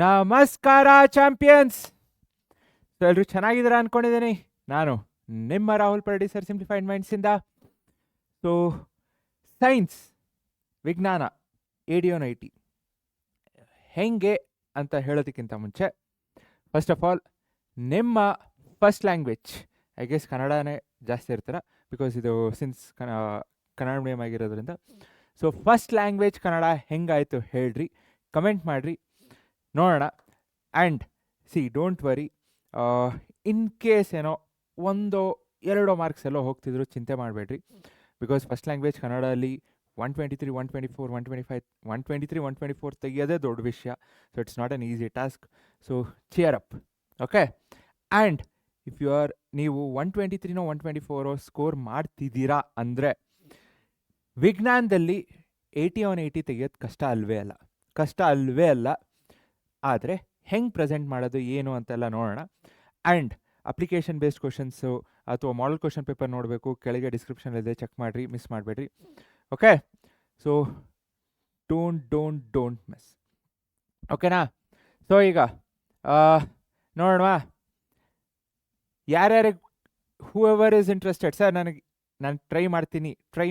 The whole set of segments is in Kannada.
ನಮಸ್ಕಾರ ಚಾಂಪಿಯನ್ಸ್. ಎಲ್ಲರೂ ಚೆನ್ನಾಗಿದ್ದೀರಾ ಅನ್ಕೊಂಡಿದ್ದೀನಿ. ನಾನು ನಿಮ್ಮ ರಾಹುಲ್ ಪರಡಿ ಸರ್, ಸಿಂಪ್ಲಿಫೈಡ್ ಮೈಂಡ್ಸಿಂದ. ಸೊ ಸೈನ್ಸ್, ವಿಜ್ಞಾನ, ADO 90 ಹೆಂಗೆ ಅಂತ ಹೇಳೋದಕ್ಕಿಂತ ಮುಂಚೆ, ಫಸ್ಟ್ ಆಫ್ ಆಲ್ ನಿಮ್ಮ ಫಸ್ಟ್ ಲ್ಯಾಂಗ್ವೇಜ್, ಐ ಗೆಸ್ ಕನ್ನಡನೇ ಜಾಸ್ತಿ ಇರ್ತೀರ, ಬಿಕಾಸ್ ಇದು ಸಿನ್ಸ್ ಕನ್ನಡ ಮೀಡಿಯಮ್ ಆಗಿರೋದ್ರಿಂದ. ಸೊ ಫಸ್ಟ್ ಲ್ಯಾಂಗ್ವೇಜ್ ಕನ್ನಡ ಹೆಂಗಾಯಿತು ಹೇಳ್ರಿ, ಕಮೆಂಟ್ ಮಾಡಿರಿ, ನೋಡೋಣ. And don't worry, in case ಏನೋ ಒಂದೋ ಎರಡೋ ಮಾರ್ಕ್ಸ್ ಎಲ್ಲೋ ಹೋಗ್ತಿದ್ರು, ಚಿಂತೆ ಮಾಡಬೇಡ್ರಿ. ಬಿಕಾಸ್ ಫಸ್ಟ್ ಲ್ಯಾಂಗ್ವೇಜ್ ಕನ್ನಡದಲ್ಲಿ 123, 124, 125, 123, 124 ತೆಗಿಯೋದೇ ದೊಡ್ಡ ವಿಷಯ. So it's not an easy task. So cheer up, okay. And if ನೀವು 123ನೋ 124 ಸ್ಕೋರ್ ಮಾಡ್ತಿದ್ದೀರಾ ಅಂದರೆ ವಿಜ್ಞಾನದಲ್ಲಿ 80 on 80 ತೆಗಿಯೋದು ಕಷ್ಟ ಅಲ್ವೇ ಅಲ್ಲ. ಆದರೆ ಹೆಂಗೆ ಪ್ರೆಸೆಂಟ್ ಮಾಡೋದು ಏನು ಅಂತೆಲ್ಲ ನೋಡೋಣ. ಆ್ಯಂಡ್ ಅಪ್ಲಿಕೇಶನ್ ಬೇಸ್ಡ್ ಕ್ವಶನ್ಸು ಅಥವಾ ಮಾಡಲ್ ಕ್ವಶನ್ ಪೇಪರ್ ನೋಡಬೇಕು, ಕೆಳಗೆ ಡಿಸ್ಕ್ರಿಪ್ಷನಲ್ಲಿದೆ, ಚೆಕ್ ಮಾಡಿರಿ, ಮಿಸ್ ಮಾಡಬೇಡ್ರಿ, ಓಕೆ. ಸೊ ಡೋಂಟ್ ಮಿಸ್, ಓಕೆನಾ? ಸೊ ಈಗ ನೋಡೋಣವಾ, ಯಾರ್ಯಾರಿಗೆ whoever is interested, sir ನಾನು ಟ್ರೈ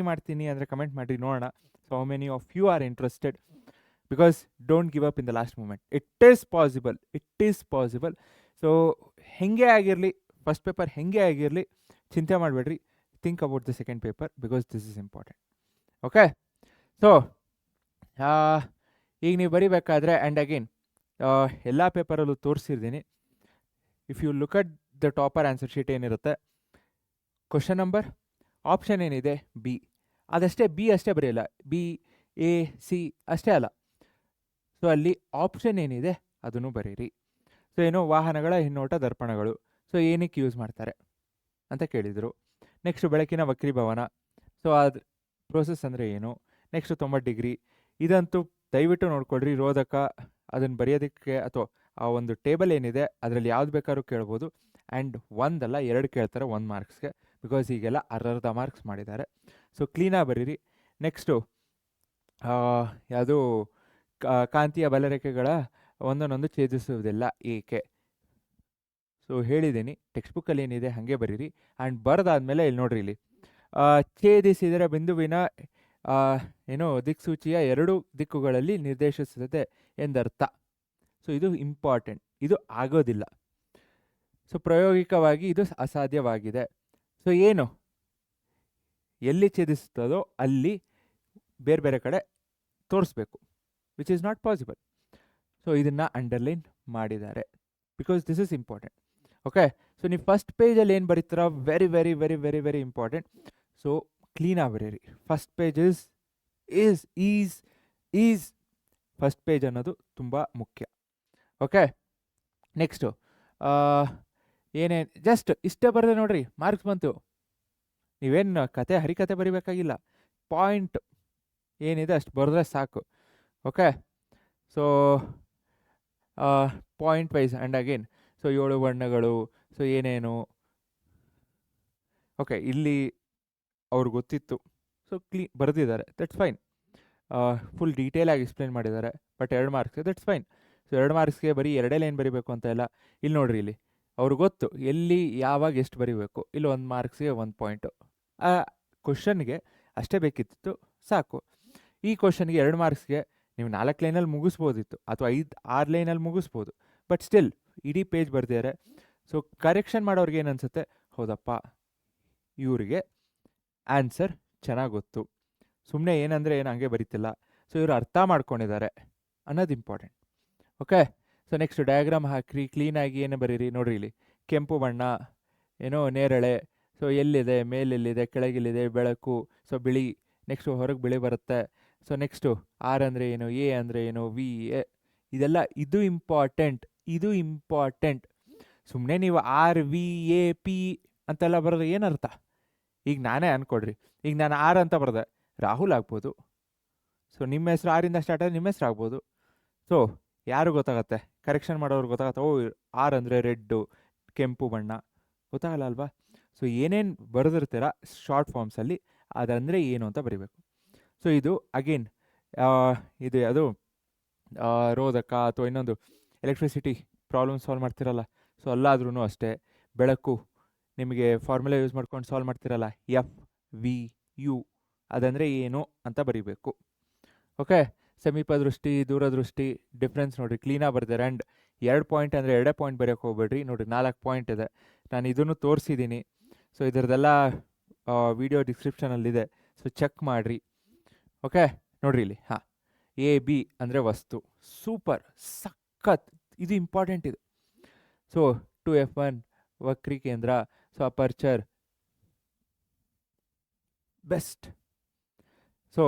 ಮಾಡ್ತೀನಿ ಅಂದರೆ ಕಮೆಂಟ್ ಮಾಡಿರಿ, ನೋಡೋಣ. So how many of you are interested? Because don't give up in the last moment. It is possible. So ಹೆಂಗೆ ಆಗಿರಲಿ, ಫಸ್ಟ್ ಪೇಪರ್ ಹೆಂಗೆ ಆಗಿರಲಿ, ಚಿಂತೆ ಮಾಡಬೇಡ್ರಿ. Think about the second paper, because this is important, okay. So ಈಗ ನೀವು ಬರೀಬೇಕಾದ್ರೆ, ಆ್ಯಂಡ್ ಅಗೇನ್ ಎಲ್ಲ ಪೇಪರಲ್ಲೂ ತೋರಿಸಿರ್ತೀನಿ, if you look at the topper answer sheet ಏನಿರುತ್ತೆ, ಕ್ವಶನ್ ನಂಬರ್, ಆಪ್ಷನ್ ಏನಿದೆ ಬಿ, ಅದಷ್ಟೇ, ಬಿ ಅಷ್ಟೇ ಬರೆಯಲ್ಲ, ಬಿ A C ಅಷ್ಟೇ ಅಲ್ಲ. ಸೊ ಅಲ್ಲಿ ಆಪ್ಷನ್ ಏನಿದೆ ಅದನ್ನು ಬರೀರಿ. ಸೊ ಏನೋ ವಾಹನಗಳ ಹಿನ್ನೋಟ ದರ್ಪಣಗಳು, ಸೊ ಏನಕ್ಕೆ ಯೂಸ್ ಮಾಡ್ತಾರೆ ಅಂತ ಕೇಳಿದರು. ನೆಕ್ಸ್ಟು ಬೆಳಕಿನ ವಕ್ರೀಭವನ, ಸೊ ಅದು ಪ್ರೋಸೆಸ್ ಅಂದರೆ ಏನು. ನೆಕ್ಸ್ಟು 90 ಡಿಗ್ರಿ, ಇದಂತೂ ದಯವಿಟ್ಟು ನೋಡ್ಕೊಳ್ರಿ. ರೋಧಕ, ಅದನ್ನು ಬರೆಯೋದಕ್ಕೆ ಅಥವಾ ಆ ಒಂದು ಟೇಬಲ್ ಏನಿದೆ ಅದರಲ್ಲಿ ಯಾವ್ದು ಬೇಕಾದ್ರೂ ಕೇಳ್ಬೋದು. ಆ್ಯಂಡ್ ಒಂದಲ್ಲ 2 ಕೇಳ್ತಾರೆ 1 ಮಾರ್ಕ್ಸ್ಗೆ, ಬಿಕಾಸ್ ಈಗೆಲ್ಲ ಅರ್ಧ ಮಾರ್ಕ್ಸ್ ಮಾಡಿದ್ದಾರೆ. ಸೊ ಕ್ಲೀನಾಗಿ ಬರೀರಿ. ನೆಕ್ಸ್ಟು ಯಾವುದು ಕಾಂತೀಯ ಬಲರೇಖೆಗಳ ಒಂದೊಂದೊಂದು ಛೇದಿಸುವುದಿಲ್ಲ ಏಕೆ. ಸೊ ಹೇಳಿದ್ದೀನಿ, ಟೆಕ್ಸ್ಟ್ ಬುಕ್ಕಲ್ಲಿ ಏನಿದೆ ಹಾಗೆ ಬರೀರಿ. ಆ್ಯಂಡ್ ಬರೆದಾದ್ಮೇಲೆ ಇಲ್ಲಿ ನೋಡ್ರಿ, ಇಲ್ಲಿ ಛೇದಿಸಿದರೆ ಬಿಂದುವಿನ ದಿಕ್ಸೂಚಿಯ 2 ದಿಕ್ಕುಗಳಲ್ಲಿ ನಿರ್ದೇಶಿಸುತ್ತದೆ ಎಂದರ್ಥ. ಸೊ ಇದು ಇಂಪಾರ್ಟೆಂಟ್, ಇದು ಆಗೋದಿಲ್ಲ. ಸೊ ಪ್ರಾಯೋಗಿಕವಾಗಿ ಇದು ಅಸಾಧ್ಯವಾಗಿದೆ. ಸೊ ಏನು, ಎಲ್ಲಿ ಛೇದಿಸುತ್ತದೋ ಅಲ್ಲಿ ಬೇರೆ ಬೇರೆ ಕಡೆ ತೋರಿಸ್ಬೇಕು, which is not possible. So ಇದನ್ನು ಅಂಡರ್ಲೈನ್ ಮಾಡಿದ್ದಾರೆ, because this is important, okay. So ನೀವು ಫಸ್ಟ್ ಪೇಜಲ್ಲಿ ಏನು ಬರೀತೀರ, very very very very very important. So ಕ್ಲೀನಾಗಿ ಬರೀರಿ. First page is first page ಅನ್ನೋದು ತುಂಬ ಮುಖ್ಯ, ಓಕೆ. ನೆಕ್ಸ್ಟು ಏನೇನು, ಜಸ್ಟ್ ಇಷ್ಟೇ ಬರೆದೆ ನೋಡ್ರಿ, ಮಾರ್ಕ್ಸ್ ಬಂತು. ನೀವೇನು ಹರಿಕತೆ ಬರಿಬೇಕಾಗಿಲ್ಲ, ಪಾಯಿಂಟ್ ಏನಿದೆ ಅಷ್ಟು ಬರೆದ್ರೆ ಸಾಕು, okay. So point wise, and again so 7 ಬಣ್ಣಗಳು, ಸೊ ಏನೇನು, ಓಕೆ. ಇಲ್ಲಿ ಅವ್ರಿಗೆ ಗೊತ್ತಿತ್ತು, ಸೊ ಬರೆದಿದ್ದಾರೆ, ದಟ್ಸ್ ಫೈನ್. ಫುಲ್ ಡೀಟೇಲಾಗಿ ಎಕ್ಸ್ಪ್ಲೇನ್ ಮಾಡಿದ್ದಾರೆ, ಬಟ್ 2 ಮಾರ್ಕ್ಸ್ಗೆ ದಟ್ಸ್ ಫೈನ್. ಸೊ 2 ಮಾರ್ಕ್ಸ್ಗೆ ಬರೀ 2 ಲೈನ್ ಬರೀಬೇಕು ಅಂತ ಇಲ್ಲ. ಇಲ್ಲಿ ನೋಡ್ರಿ, ಇಲ್ಲಿ ಅವ್ರಿಗೆ ಗೊತ್ತು ಎಲ್ಲಿ ಯಾವಾಗ ಎಷ್ಟು ಬರೀಬೇಕು. ಇಲ್ಲಿ 1 ಮಾರ್ಕ್ಸ್ಗೆ 1 ಪಾಯಿಂಟು, ಆ ಕ್ವಶನ್ಗೆ ಅಷ್ಟೇ ಬೇಕಿತ್ತು, ಸಾಕು. ಈ ಕ್ವಶನ್ಗೆ 2 ಮಾರ್ಕ್ಸ್ಗೆ ನೀವು 4 ಲೈನಲ್ಲಿ ಮುಗಿಸ್ಬೋದಿತ್ತು, ಅಥವಾ 5-6 ಲೈನಲ್ಲಿ ಮುಗಿಸ್ಬೋದು, ಬಟ್ ಸ್ಟಿಲ್ ಇಡೀ ಪೇಜ್ ಬರ್ದಿದ್ದಾರೆ. ಸೊ ಕರೆಕ್ಷನ್ ಮಾಡೋರಿಗೆ ಏನು ಅನಿಸುತ್ತೆ, ಹೌದಪ್ಪ ಇವರಿಗೆ ಆನ್ಸರ್ ಚೆನ್ನಾಗಿ ಗೊತ್ತು, ಸುಮ್ಮನೆ ಏನಂದರೆ ಏನು ಹಂಗೆ ಬರೀತಿಲ್ಲ, ಸೊ ಇವರು ಅರ್ಥ ಮಾಡ್ಕೊಂಡಿದ್ದಾರೆ ಅನ್ನೋದು important, okay. So next diagram ಹಾಕಿರಿ, ಕ್ಲೀನಾಗಿ ಏನು ಬರೀರಿ. ನೋಡ್ರಿ, ಇಲ್ಲಿ ಕೆಂಪು ಬಣ್ಣ, ಏನೋ ನೇರಳೆ, ಸೊ ಎಲ್ಲಿದೆ, ಮೇಲೆಲ್ಲಿದೆ, ಕೆಳಗೆಲ್ಲಿದೆ, ಬೆಳಕು, ಸೊ ಬಿಳಿ. ನೆಕ್ಸ್ಟು ಹೊರಗೆ ಬಿಳಿ ಬರುತ್ತೆ. ಸೊ ನೆಕ್ಸ್ಟು ಆರ್ ಅಂದರೆ ಏನು, ಎ ಅಂದರೆ ಏನು, ವಿ ಎ, ಇದೆಲ್ಲ ಇದು ಇಂಪಾರ್ಟೆಂಟ್. ಸುಮ್ಮನೆ ನೀವು RVAP ಅಂತೆಲ್ಲ ಬರೋದು ಏನರ್ಥ? ಈಗ ನಾನೇ ಅಂದ್ಕೊಡ್ರಿ, ಈಗ ನಾನು ಆರ್ ಅಂತ ಬರೆದೆ, ರಾಹುಲ್ ಆಗ್ಬೋದು. ಸೊ ನಿಮ್ಮ ಹೆಸರು ಆರಿಂದ ಸ್ಟಾರ್ಟ್ ಆದರೆ ನಿಮ್ಮ ಹೆಸರು ಆಗ್ಬೋದು. ಸೊ ಯಾರು ಗೊತ್ತಾಗತ್ತೆ, ಕರೆಕ್ಷನ್ ಮಾಡೋರು ಗೊತ್ತಾಗತ್ತೆ, ಓ ಆರ್ ಅಂದರೆ ರೆಡ್ಡು, ಕೆಂಪು ಬಣ್ಣ, ಗೊತ್ತಾಗಲ್ಲ ಅಲ್ವಾ? ಸೊ ಏನೇನು ಬರೆದಿರ್ತೀರ ಶಾರ್ಟ್ ಫಾರ್ಮ್ಸಲ್ಲಿ ಅದಂದರೆ ಏನು ಅಂತ ಬರೀಬೇಕು. ಸೊ ಇದು ಅಗೇನ್ ಇದು ಅದು ರೋಧಕ ಅಥವಾ ಇನ್ನೊಂದು ಎಲೆಕ್ಟ್ರಿಸಿಟಿ ಪ್ರಾಬ್ಲಮ್ ಸಾಲ್ವ್ ಮಾಡ್ತಿರಲ್ಲ, ಸೊ ಅಲ್ಲಾದ್ರೂ ಅಷ್ಟೇ ಬೆಳಕು ನಿಮಗೆ ಫಾರ್ಮುಲಾ ಯೂಸ್ ಮಾಡ್ಕೊಂಡು ಸಾಲ್ವ್ ಮಾಡ್ತಿರಲ್ಲ, ಎಫ್ ವಿ ಯು ಅದಂದರೆ ಏನು ಅಂತ ಬರೀಬೇಕು. ಓಕೆ, ಸಮೀಪ ದೃಷ್ಟಿ, ದೂರದೃಷ್ಟಿ ಡಿಫ್ರೆನ್ಸ್ ನೋಡಿರಿ ಕ್ಲೀನಾಗಿ ಬರ್ತಾರೆ. ಆ್ಯಂಡ್ 2 ಪಾಯಿಂಟ್ ಅಂದರೆ 2 ಪಾಯಿಂಟ್ ಬರೆಯೋಕೆ ಹೋಗ್ಬೇಡ್ರಿ. ನೋಡಿರಿ 4 ಪಾಯಿಂಟ್ ಇದೆ, ನಾನು ಇದನ್ನು ತೋರಿಸಿದ್ದೀನಿ. ಸೊ ಇದರದೆಲ್ಲ ವಿಡಿಯೋ ಡಿಸ್ಕ್ರಿಪ್ಷನಲ್ಲಿದೆ, ಸೊ ಚೆಕ್ ಮಾಡಿರಿ. ಓಕೆ, ನೋಡಿರಿ ಇಲ್ಲಿ. ಹಾಂ, ಎ ಬಿ ಅಂದರೆ ವಸ್ತು. ಸೂಪರ್, ಸಖತ್, ಇದು ಇಂಪಾರ್ಟೆಂಟ್ ಇದು. ಸೊ 2F1 ವಕ್ರೀಕೇಂದ್ರ, so aperture best. So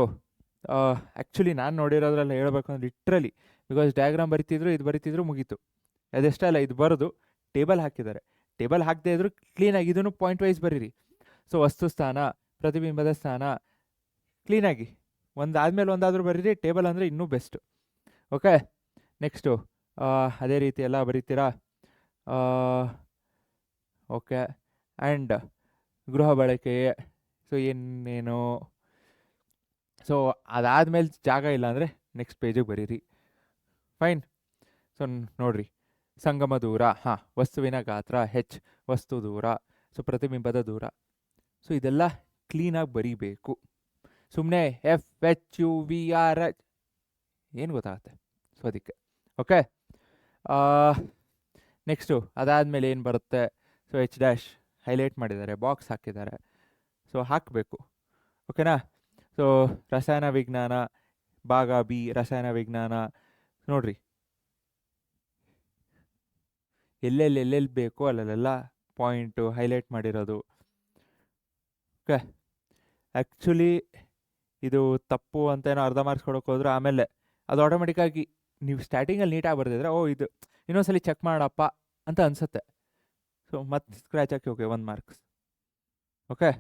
actually ನಾನು ನೋಡಿರೋದ್ರಲ್ಲಿ ಹೇಳಬೇಕು ಅಂದರೆ ಲಿಟ್ರಲಿ, ಬಿಕಾಸ್ ಡಯಾಗ್ರಾಮ್ ಬರಿತಿದ್ರು ಮುಗೀತು. ಅದೆಷ್ಟೇ ಅಲ್ಲ, ಇದು ಬರೋದು ಟೇಬಲ್ ಹಾಕಿದ್ದಾರೆ. ಟೇಬಲ್ ಹಾಕದೇ ಇದ್ದರೂ ಕ್ಲೀನಾಗಿ ಇದನ್ನು ಪಾಯಿಂಟ್ ವೈಸ್ ಬರೀರಿ. ಸೊ ವಸ್ತು ಸ್ಥಾನ, ಪ್ರತಿಬಿಂಬದ ಸ್ಥಾನ ಕ್ಲೀನಾಗಿ ಒಂದಾದ್ಮೇಲೆ ಒಂದಾದರೂ ಬರೀರಿ. ಟೇಬಲ್ ಅಂದರೆ ಇನ್ನೂ ಬೆಸ್ಟು. ಓಕೆ, ನೆಕ್ಸ್ಟು ಅದೇ ರೀತಿ ಎಲ್ಲ ಬರೀತೀರಾ. ಓಕೆ, ಆ್ಯಂಡ್ ಗೃಹ ಬಳಕೆ, ಸೊ ಏನೇನು. ಸೊ ಅದಾದಮೇಲೆ ಜಾಗ ಇಲ್ಲ ಅಂದರೆ ನೆಕ್ಸ್ಟ್ ಪೇಜಿಗೆ ಬರೀರಿ. ಫೈನ್. ಸೊ ನೋಡಿರಿ, ಸಂಗಮ ದೂರ, ಹಾಂ, ವಸ್ತುವಿನ ಗಾತ್ರ ಹೆಚ್, ವಸ್ತು ದೂರ, ಸೊ ಪ್ರತಿಬಿಂಬದ ದೂರ. ಸೊ ಇದೆಲ್ಲ ಕ್ಲೀನಾಗಿ ಬರೀಬೇಕು. ಸುಮ್ಮನೆ FHUVR ಏನು ಗೊತ್ತಾಗುತ್ತೆ, ಸೊ ಅದಕ್ಕೆ. ಓಕೆ, ನೆಕ್ಸ್ಟು ಅದಾದಮೇಲೆ ಏನು ಬರುತ್ತೆ, ಸೊ H' ಹೈಲೈಟ್ ಮಾಡಿದ್ದಾರೆ, ಬಾಕ್ಸ್ ಹಾಕಿದ್ದಾರೆ, ಸೊ ಹಾಕಬೇಕು. ಓಕೆನಾ. ಸೊ ರಸಾಯನ ವಿಜ್ಞಾನ ಭಾಗ ಬಿ, ರಸಾಯನ ವಿಜ್ಞಾನ ನೋಡಿರಿ, ಎಲ್ಲೆಲ್ಲಿ ಬೇಕೋ ಅಲ್ಲೆಲ್ಲ ಪಾಯಿಂಟು ಹೈಲೈಟ್ ಮಾಡಿರೋದು. ಓಕೆ, ಆ್ಯಕ್ಚುಲಿ ಇದು ತಪ್ಪು ಅಂತ ಏನೋ ಅರ್ಧ ಮಾರ್ಕ್ಸ್ ಕೊಡೋಕೆ ಹೋದ್ರೆ ಆಮೇಲೆ ಅದು ಆಟೋಮೆಟಿಕ್ಕಾಗಿ ನೀವು ಸ್ಟಾರ್ಟಿಂಗಲ್ಲಿ ನೀಟಾಗಿ ಬರ್ದಿದ್ರೆ ಓ ಇದು ಇನ್ನೊಂದ್ಸಲಿ ಚೆಕ್ ಮಾಡಪ್ಪ ಅಂತ ಅನಿಸುತ್ತೆ. ಸೊ ಮತ್ತೆ ಸ್ಕ್ರ್ಯಾಚ್ ಹಾಕಿ ಓಕೆ 1 ಮಾರ್ಕ್ಸ್. ಓಕೆ,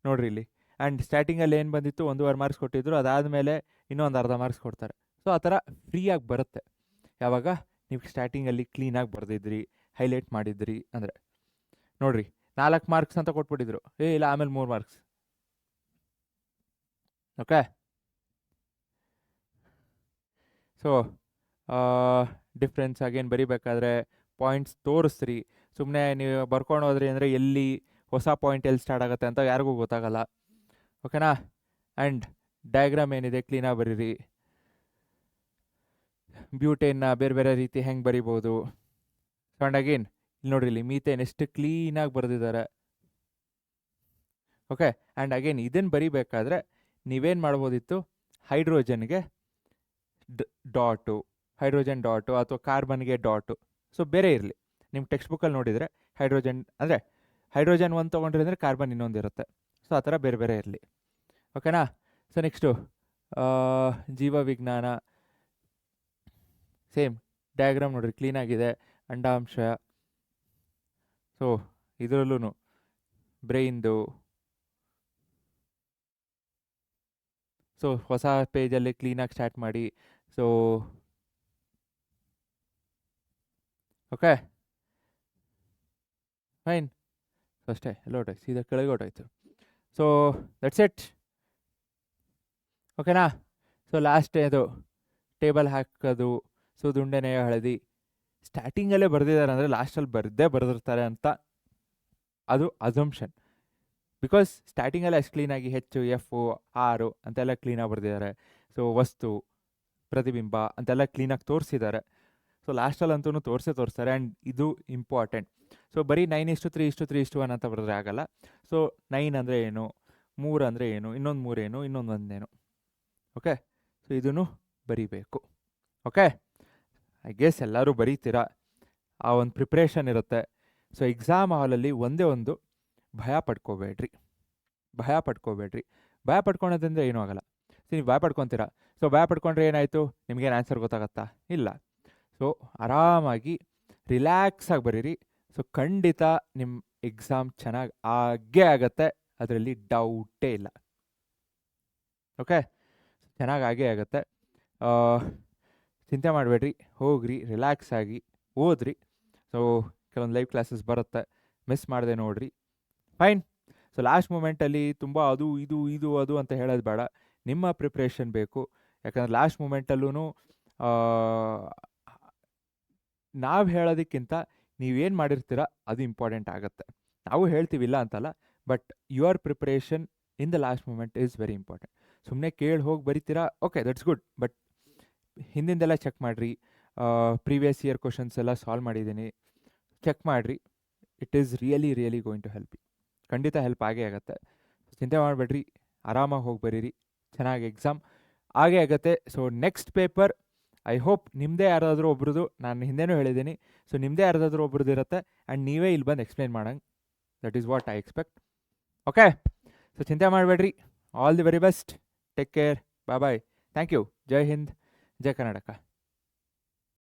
ನೋಡಿರಿ ಇಲ್ಲಿ. ಆ್ಯಂಡ್ ಸ್ಟಾರ್ಟಿಂಗಲ್ಲಿ ಏನು ಬಂದಿತ್ತು 1.5 ಮಾರ್ಕ್ಸ್ ಕೊಟ್ಟಿದ್ರು, ಅದಾದಮೇಲೆ ಇನ್ನೊಂದು ಅರ್ಧ ಮಾರ್ಕ್ಸ್ ಕೊಡ್ತಾರೆ. ಸೊ ಆ ಥರ ಫ್ರೀಯಾಗಿ ಬರುತ್ತೆ ಯಾವಾಗ ನೀವು ಸ್ಟಾರ್ಟಿಂಗಲ್ಲಿ ಕ್ಲೀನಾಗಿ ಬರೆದಿದ್ರಿ, ಹೈಲೈಟ್ ಮಾಡಿದ್ರಿ ಅಂದರೆ. ನೋಡಿರಿ 4 ಮಾರ್ಕ್ಸ್ ಅಂತ ಕೊಟ್ಬಿಟ್ಟಿದ್ರು, ಇಲ್ಲ ಆಮೇಲೆ 3 marks. Okay, so difference again ಬರಿಬೇಕಾದ್ರೆ ಪಾಯಿಂಟ್ಸ್ ತೋರಿಸ್ರಿ. ಸುಮ್ಮನೆ ನೀವು ಬರ್ಕೊಂಡು ಹೋದ್ರಿ ಅಂದರೆ ಎಲ್ಲಿ ಹೊಸ ಪಾಯಿಂಟ್ ಎಲ್ಲಿ ಸ್ಟಾರ್ಟ್ ಆಗುತ್ತೆ ಅಂತ ಯಾರಿಗೂ ಗೊತ್ತಾಗಲ್ಲ. ಓಕೆನಾ. ಆ್ಯಂಡ್ ಡಯಾಗ್ರಾಮ್ ಏನಿದೆ ಕ್ಲೀನಾಗಿ ಬರೀರಿ. ಬ್ಯೂಟೇನ್ನ ಬೇರೆ ಬೇರೆ ರೀತಿ ಹೆಂಗೆ ಬರಿಬೋದು. ಆ್ಯಂಡ್ ಅಗೇನ್ ಇಲ್ಲಿ ನೋಡ್ರಿ, ಇಲ್ಲಿ ಮೀಥೇನ್ ಎಷ್ಟು ಕ್ಲೀನಾಗಿ ಬರೆದಿದ್ದಾರೆ. ಓಕೆ, ಆ್ಯಂಡ್ ಅಗೇನ್ ಇದನ್ನು ಬರಿಬೇಕಾದ್ರೆ ನೀವೇನು ಮಾಡ್ಬೋದಿತ್ತು, ಹೈಡ್ರೋಜನ್ಗೆ ಡಾಟು, ಹೈಡ್ರೋಜನ್ ಡಾಟು ಅಥವಾ ಕಾರ್ಬನ್ಗೆ ಡಾಟು, ಸೊ ಬೇರೆ ಇರಲಿ. ನಿಮ್ಮ ಟೆಕ್ಸ್ಟ್ ಬುಕ್ಕಲ್ಲಿ ನೋಡಿದರೆ ಹೈಡ್ರೋಜನ್ ಅಂದರೆ ಹೈಡ್ರೋಜನ್ ಒಂದು ತೊಗೊಂಡ್ರಿ ಅಂದರೆ ಕಾರ್ಬನ್ ಇನ್ನೊಂದು ಇರುತ್ತೆ. ಸೊ ಆ ಥರ ಬೇರೆ ಬೇರೆ ಇರಲಿ. ಓಕೆನಾ. ಸೊ ನೆಕ್ಸ್ಟು ಜೀವವಿಜ್ಞಾನ, ಸೇಮ್ ಡಯಾಗ್ರಾಮ್ ನೋಡಿರಿ ಕ್ಲೀನಾಗಿದೆ. ಅಂಡಾಂಶ, ಸೊ ಇದರಲ್ಲೂ ಬ್ರೈನ್ದು. ಸೊ ಹೊಸ ಪೇಜಲ್ಲಿ ಕ್ಲೀನಾಗಿ ಸ್ಟಾರ್ಟ್ ಮಾಡಿ. So okay fine. ಸೊ ಅಷ್ಟೇ, ಎಲ್ಲ ಹೊಟ್ಟೋಯ್ತು, ಸೀದಾ ಕೆಳಗೆ ಹೊಟ್ಟೋಯ್ತು. So that's it. ಓಕೆನಾ. ಸೊ ಲಾಸ್ಟ್ ಇದು ಟೇಬಲ್ ಹಾಕೋದು. ಸೊ ದುಂಡೆನೆಯ ಹಳದಿ ಸ್ಟಾರ್ಟಿಂಗಲ್ಲೇ ಬರೆದಿದ್ದಾರೆ ಅಂದರೆ ಲಾಸ್ಟಲ್ಲಿ ಬರೆದಿರ್ತಾರೆ ಅಂತ ಅದು ಅಸಂಪ್ಷನ್. ಬಿಕಾಸ್ ಸ್ಟಾರ್ಟಿಂಗಲ್ಲೇ ಅಷ್ಟು ಕ್ಲೀನಾಗಿ ಹೆಚ್ಚು ಎಫ್ ಆರು ಅಂತೆಲ್ಲ ಕ್ಲೀನಾಗಿ ಬರೆದಿದ್ದಾರೆ. ಸೊ ವಸ್ತು, ಪ್ರತಿಬಿಂಬ ಅಂತೆಲ್ಲ ಕ್ಲೀನಾಗಿ ತೋರಿಸಿದ್ದಾರೆ. ಸೊ ಲಾಸ್ಟಲ್ಲಂತೂ ತೋರಿಸ್ತಾರೆ. ಆ್ಯಂಡ್ ಇದು ಇಂಪಾರ್ಟೆಂಟ್. ಸೊ ಬರೀ 9:3:3:1 ಅಂತ ಬರೆದ್ರೆ ಆಗಲ್ಲ. ಸೊ 9 ಅಂದರೆ ಏನು, 3 ಅಂದರೆ ಏನು, ಇನ್ನೊಂದು 3 ಏನು, ಇನ್ನೊಂದು 1 ಏನು. ಓಕೆ, ಸೊ ಇದನ್ನು ಬರೀಬೇಕು. ಓಕೆ, ಐ ಗೆಸ್ ಎಲ್ಲರೂ ಬರೀತೀರಾ, ಆ ಒಂದು ಪ್ರಿಪ್ರೇಷನ್ ಇರುತ್ತೆ. ಸೊ ಎಕ್ಸಾಮ್ ಹಾಲಲ್ಲಿ ಒಂದೇ ಒಂದು ಭಯ ಪಡ್ಕೋಬೇಡ್ರಿ. ಭಯ ಪಡ್ಕೊಳೋದ್ರಿಂದ ಏನೂ ಆಗಲ್ಲ. ಸೊ ನೀವು ಭಯ ಪಡ್ಕೊತೀರಾ. ಸೊ ಭಯ ಪಡ್ಕೊಂಡ್ರೆ ಏನಾಯಿತು, ನಿಮಗೇನು ಆನ್ಸರ್ ಗೊತ್ತಾಗತ್ತಾ? ಇಲ್ಲ. ಸೊ ಆರಾಮಾಗಿ ರಿಲ್ಯಾಕ್ಸಾಗಿ ಬರೀರಿ. ಸೊ ಖಂಡಿತ ನಿಮ್ಮ ಎಕ್ಸಾಮ್ ಚೆನ್ನಾಗಿ ಆಗೇ ಆಗತ್ತೆ, ಅದರಲ್ಲಿ ಡೌಟೇ ಇಲ್ಲ. ಓಕೆ, ಚೆನ್ನಾಗಿ ಆಗೇ ಆಗುತ್ತೆ. ಚಿಂತೆ ಮಾಡಬೇಡ್ರಿ, ಹೋಗ್ರಿ ರಿಲ್ಯಾಕ್ಸ್ ಆಗಿ ಓದ್ರಿ. ಸೊ ಕೆಲವೊಂದು ಲೈವ್ ಕ್ಲಾಸಸ್ ಬರುತ್ತೆ, ಮಿಸ್ ಮಾಡದೆ ನೋಡಿರಿ. ಫೈನ್. ಸೊ ಲಾಸ್ಟ್ ಮೂಮೆಂಟಲ್ಲಿ ತುಂಬ ಅದು ಇದು ಅದು ಅಂತ ಹೇಳೋದು ಬೇಡ, ನಿಮ್ಮ ಪ್ರಿಪ್ರೇಷನ್ ಬೇಕು. ಯಾಕಂದರೆ ಲಾಸ್ಟ್ ಮೂಮೆಂಟಲ್ಲೂ ನಾವು ಹೇಳೋದಕ್ಕಿಂತ ನೀವೇನು ಮಾಡಿರ್ತೀರ ಅದು ಇಂಪಾರ್ಟೆಂಟ್ ಆಗುತ್ತೆ. ನಾವು ಹೇಳ್ತೀವಿಲ್ಲ ಅಂತಲ್ಲ, but your preparation in the last moment is very important. ಸುಮ್ಮನೆ ಕೇಳಿ ಹೋಗಿ ಬರಿತೀರಾ, ಓಕೆ ದಟ್ಸ್ ಗುಡ್, ಬಟ್ ಹಿಂದಿಂದೆಲ್ಲ ಚೆಕ್ ಮಾಡಿರಿ. ಪ್ರೀವಿಯಸ್ ಇಯರ್ ಕ್ವಶನ್ಸ್ ಎಲ್ಲ ಸಾಲ್ವ್ ಮಾಡಿದ್ದೀನಿ, ಚೆಕ್ ಮಾಡಿರಿ. It is really really going to help you. ಖಂಡಿತ ಹೆಲ್ಪ್ ಆಗೇ ಆಗುತ್ತೆ. ಚಿಂತೆ ಮಾಡಬೇಡ್ರಿ, ಆರಾಮಾಗಿ ಹೋಗಿ ಬರೀರಿ, ಚೆನ್ನಾಗಿ ಎಕ್ಸಾಮ್ ಆಗೇ ಆಗುತ್ತೆ. So next paper I hope ನಿಮ್ಮದೇ ಯಾರಾದರೂ ಒಬ್ರದ್ದು, ನಾನು ಹಿಂದೆನೂ ಹೇಳಿದ್ದೀನಿ, ಸೊ ನಿಮ್ಮದೇ ಯಾರಾದರೂ ಒಬ್ರದ್ದು ಇರುತ್ತೆ ಆ್ಯಂಡ್ ನೀವೇ ಇಲ್ಲಿ ಬಂದು ಎಕ್ಸ್ಪ್ಲೈನ್ ಮಾಡಂಗೆ. That is what I expect. Okay, so ಚಿಂತೆ ಮಾಡಬೇಡ್ರಿ. All the very best. Take care. Bye bye. Thank you. ಜೈ ಹಿಂದ್, ಜೈ ಕರ್ನಾಟಕ.